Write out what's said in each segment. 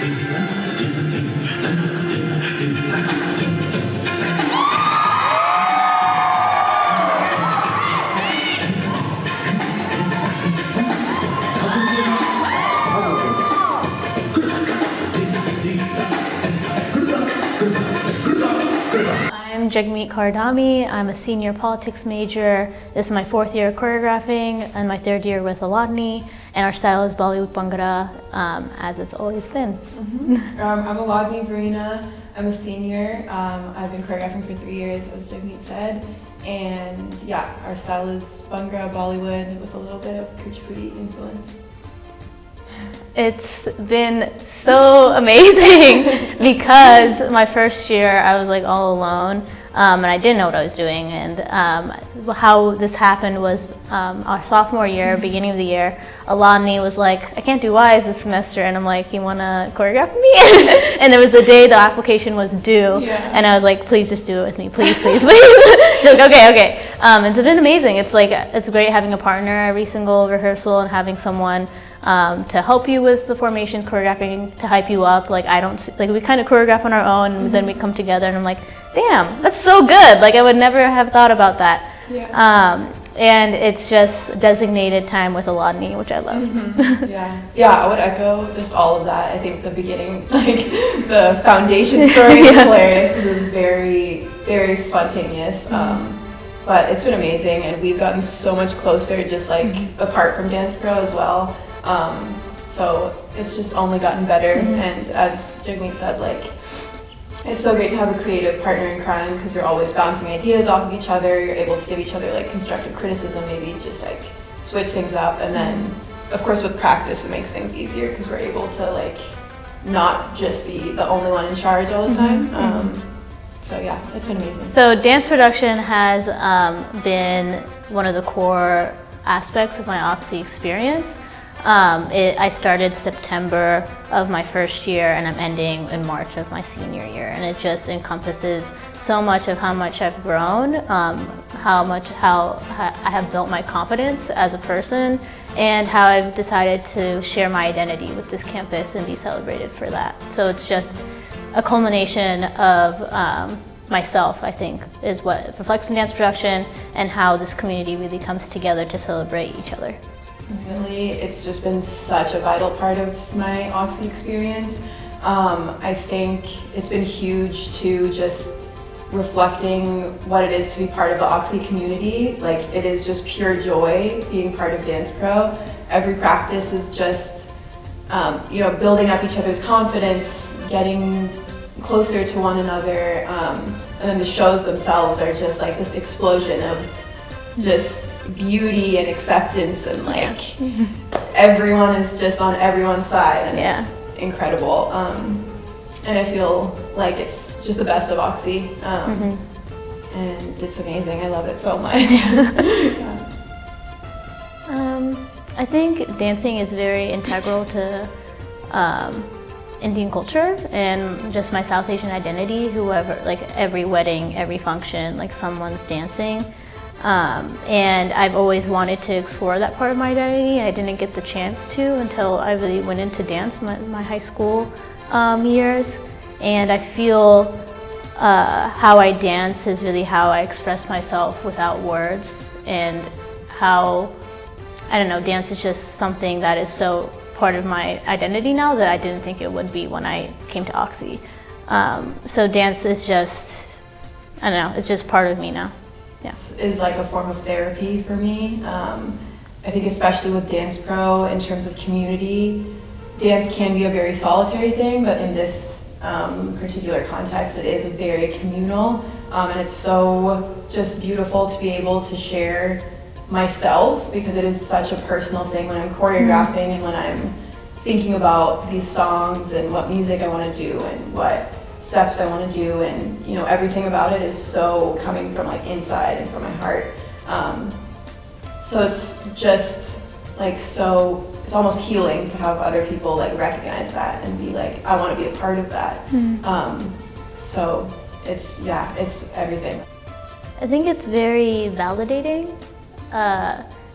I'm Jagmit Dhami. I'm a senior politics major. This is my 4th year choreographing and my 3rd year with Ahladini. And our style is Bollywood Bhangra, as it's always been. I'm Ahladini Veerina. I'm a senior. I've been choreographing for 3 years, as Jagmit said. And yeah, our style is Bhangra, Bollywood, with a little bit of Kuchipudi influence. It's been so amazing because my first year I was like all alone and I didn't know what I was doing, and how this happened was our sophomore year, beginning of the year, Alani was like, I can't do Y's this semester, and I'm like, you want to choreograph me? And there was the day the application was due, and I was like, please just do it with me, please, please, please. She's like, okay. It's been amazing. It's like, it's great having a partner every single rehearsal and having someone to help you with the formations, choreographing, to hype you up. Like, we kind of choreograph on our own, and then we come together, and I'm like, damn, that's so good. Like, I would never have thought about that. And it's just designated time with Ahladini, which I love. Yeah, I would echo just all of that. I think the beginning, like the foundation story is hilarious because it was very, very spontaneous. But it's been amazing, and we've gotten so much closer just like apart from Dance Pro as well. So it's just only gotten better, and as Jagmit said, like, it's so great to have a creative partner in crime because you're always bouncing ideas off of each other. You're able to give each other like constructive criticism, maybe just like switch things up, and then of course with practice it makes things easier because we're able to like not just be the only one in charge all the time. So yeah, it's been amazing. So dance production has been one of the core aspects of my Oxy experience. I started September of my first year, and I'm ending in March of my senior year, and it just encompasses so much of how much I've grown, how I have built my confidence as a person, and how I've decided to share my identity with this campus and be celebrated for that. So it's just a culmination of myself, I think, is what reflects in dance production, and how this community really comes together to celebrate each other. Really, it's just been such a vital part of my Oxy experience. I think it's been huge to just reflecting what it is to be part of the Oxy community. Like, it is just pure joy being part of Dance Pro. Every practice is just, building up each other's confidence, getting closer to one another, and then the shows themselves are just like this explosion of just beauty and acceptance, and like everyone is just on everyone's side, and it's incredible. And I feel like it's just the best of Oxy, and it's amazing. I love it so much. I think dancing is very integral to Indian culture and just my South Asian identity. Whoever, like every wedding, every function, like someone's dancing. And I've always wanted to explore that part of my identity. I didn't get the chance to until I really went into dance my high school years. And I feel how I dance is really how I express myself without words, and how, I don't know, dance is just something that is so part of my identity now that I didn't think it would be when I came to Oxy. So dance is just, I don't know, it's just part of me now. Is like a form of therapy for me. I think especially with Dance Pro, in terms of community, dance can be a very solitary thing, but in this particular context, it is very communal, and it's so just beautiful to be able to share myself, because it is such a personal thing when I'm choreographing and when I'm thinking about these songs and what music I want to do and what steps I want to do, and everything about it is so coming from like inside and from my heart. So it's just like it's almost healing to have other people like recognize that and be like, I want to be a part of that. So it's everything. I think it's very validating.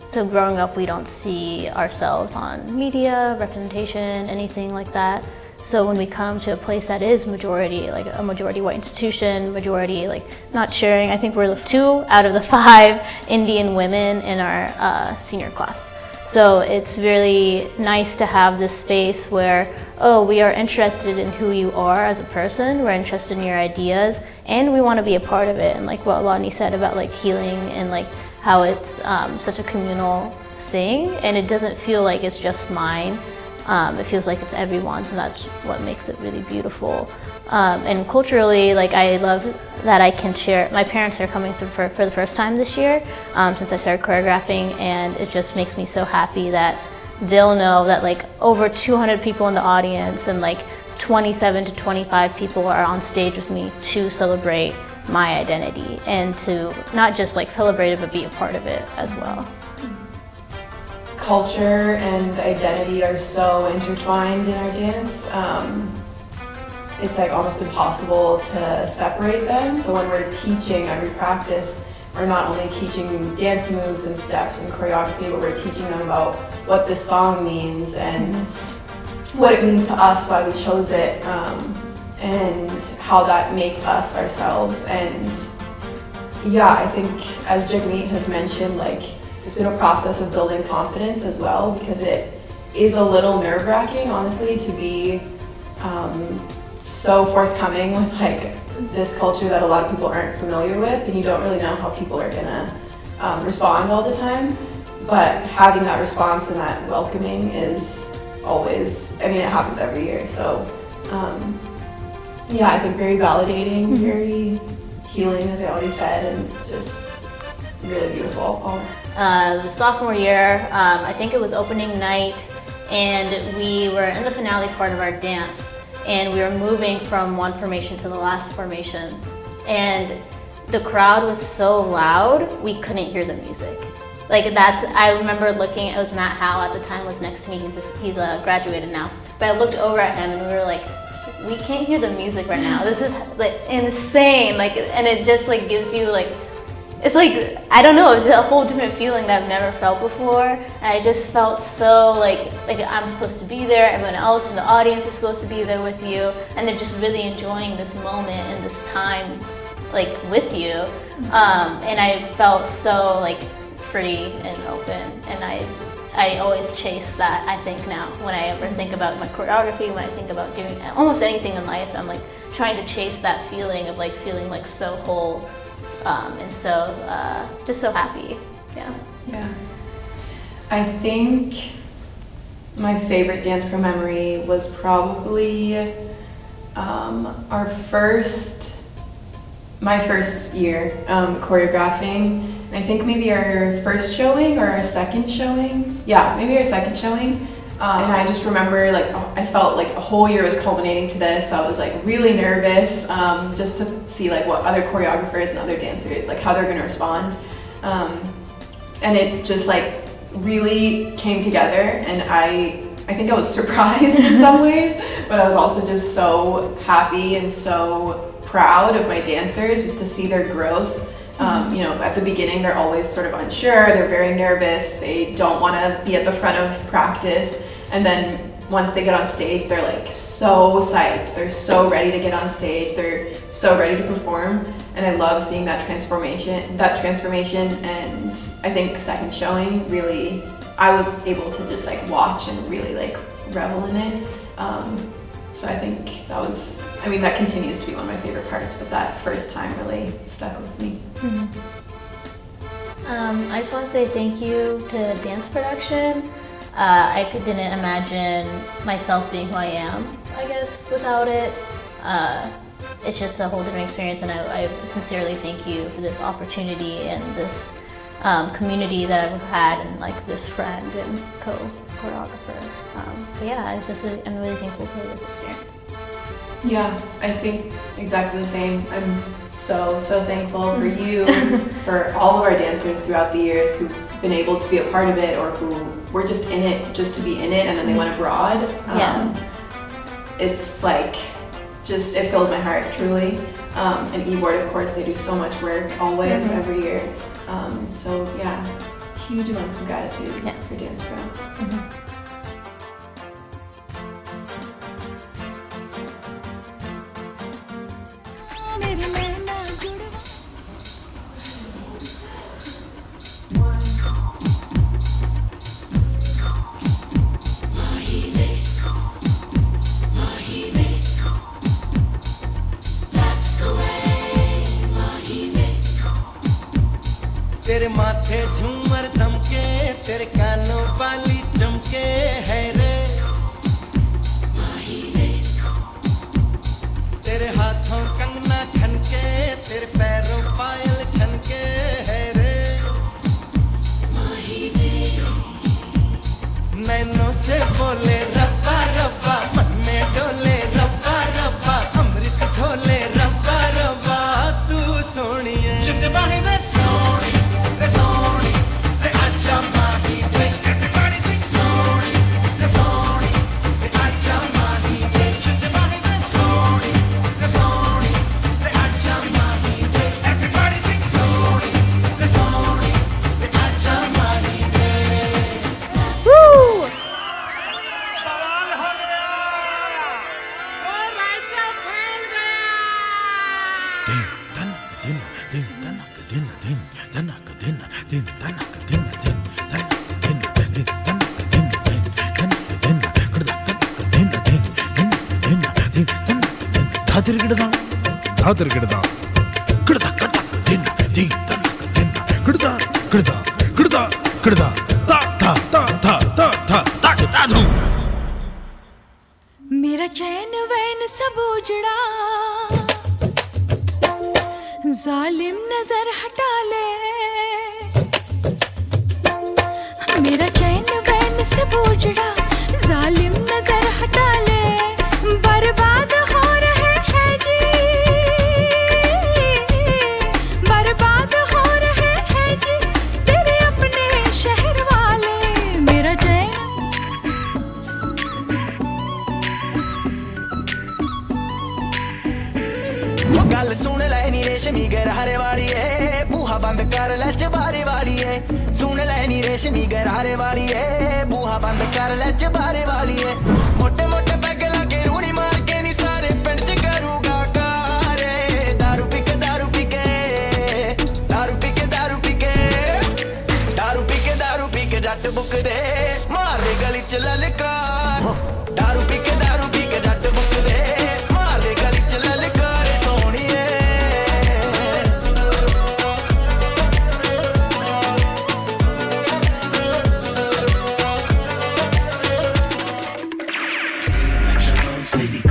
So growing up, we don't see ourselves on media, representation, anything like that. So when we come to a place that is majority, like a majority white institution, majority like not sharing, I think we're 2 out of the 5 Indian women in our senior class. So it's really nice to have this space where, oh, we are interested in who you are as a person, we're interested in your ideas, and we want to be a part of it. And like what Rodney said about like healing and like how it's such a communal thing, and it doesn't feel like it's just mine. It feels like it's everyone's, and that's what makes it really beautiful. And culturally, like I love that I can share. My parents are coming through for the first time this year since I started choreographing, and it just makes me so happy that they'll know that like over 200 people in the audience and like 27 to 25 people are on stage with me to celebrate my identity and to not just like celebrate it but be a part of it as well. Culture and identity are so intertwined in our dance. It's like almost impossible to separate them. So when we're teaching every practice, we're not only teaching dance moves and steps and choreography, but we're teaching them about what this song means and what it means to us, why we chose it, and how that makes us ourselves. And yeah, I think as Jagmit has mentioned, like it's been a process of building confidence as well, because it is a little nerve-wracking, honestly, to be so forthcoming with like this culture that a lot of people aren't familiar with, and you don't really know how people are gonna respond all the time. But having that response and that welcoming is always, I mean, it happens every year. So yeah, I think very validating, very healing, as I already said, and just really beautiful. Sophomore year, I think it was opening night, and we were in the finale part of our dance, and we were moving from one formation to the last formation, and the crowd was so loud we couldn't hear the music. Like I remember looking, it was Matt Howe at the time was next to me, he's graduated now, but I looked over at him and we were like, we can't hear the music right now, this is like insane, like, and it just like gives you like, it's like, I don't know, it's a whole different feeling that I've never felt before. And I just felt so like I'm supposed to be there, everyone else in the audience is supposed to be there with you, and they're just really enjoying this moment and this time like with you. And I felt so like free and open, and I always chase that, I think now, when I ever think about my choreography, when I think about doing almost anything in life, I'm like trying to chase that feeling of like feeling like so whole. And so, just so happy, yeah. Yeah. I think my favorite dance pro memory was probably my first year choreographing. And I think maybe our first showing or our second showing. Yeah, maybe our second showing. And I just remember like I felt like the whole year was culminating to this. I was like really nervous just to see like what other choreographers and other dancers, like how they're gonna respond. And it just like really came together, and I think I was surprised in some ways, but I was also just so happy and so proud of my dancers just to see their growth. You know, at the beginning they're always sort of unsure, they're very nervous, they don't want to be at the front of practice, and then once they get on stage they're like so psyched, they're so ready to get on stage, they're so ready to perform, and I love seeing that transformation, and I think second showing really, I was able to just like watch and really like revel in it. So I think that was, I mean, that continues to be one of my favorite parts, but that first time really stuck with me. I just want to say thank you to dance production. I didn't imagine myself being who I am, I guess, without it. It's just a whole different experience, and I sincerely thank you for this opportunity and this community that I've had, and like this friend and choreographer. But yeah, I'm really thankful for this experience. Yeah, I think exactly the same. I'm so thankful for you, for all of our dancers throughout the years who've been able to be a part of it, or who were just in it just to be in it, and then they went abroad. It's like, just, it fills my heart, truly. And E-Board, of course, they do so much work always, every year. So yeah, huge amounts of gratitude for Dance Pro. तेरे नैना जुड़वा तेरे माथे झूमर दमके तेरे कानों वाली चमके है रे तेरे हाथों कंगना खनके तेरे पैरों पायल छनके है रे नैनों से बोले रब्बा रब्बा मन में डोले रब्बा रब्बा अमृत घोले रब्बा रब्बा तू सोनी है जिंद बाही में सोनी सोनी ते आजा माही वे everybody sing सोनी ते आजा माही वे जिंद बाही में सोनी ते आजा माही वे everybody sing सोनी ते आजा माही वे Woo! बवाल हो गया मेरा चैन वैन सब उजड़ा जालिम नजर हटा ले मेरा चैन वैन सब उजड़ा जालिम नजर हटा ले बर्बाद हो रहे हैं जी बर्बाद हो रहे हैं जी तेरे अपने शहर वाले मेरा चैन गल सुन ले नी रेशमी गरारे वाली है बूहा बंद कर ले चबारे वाली है सुन ले नी रेशमी गरारे वाली है बूहा बंद कर ले चबारे वाली है मोटे मोटे पैग लाके रूड़ी मार के नी सारे पिंड च करूगा कारे दारू पी के दारू पी के दारू पी के दारू पी के दारू पी के दारू पी के जट बुक दे मार दे गली च ललकार दारू पी के जट बुक दे मार दे गली च ललकार सोनिए City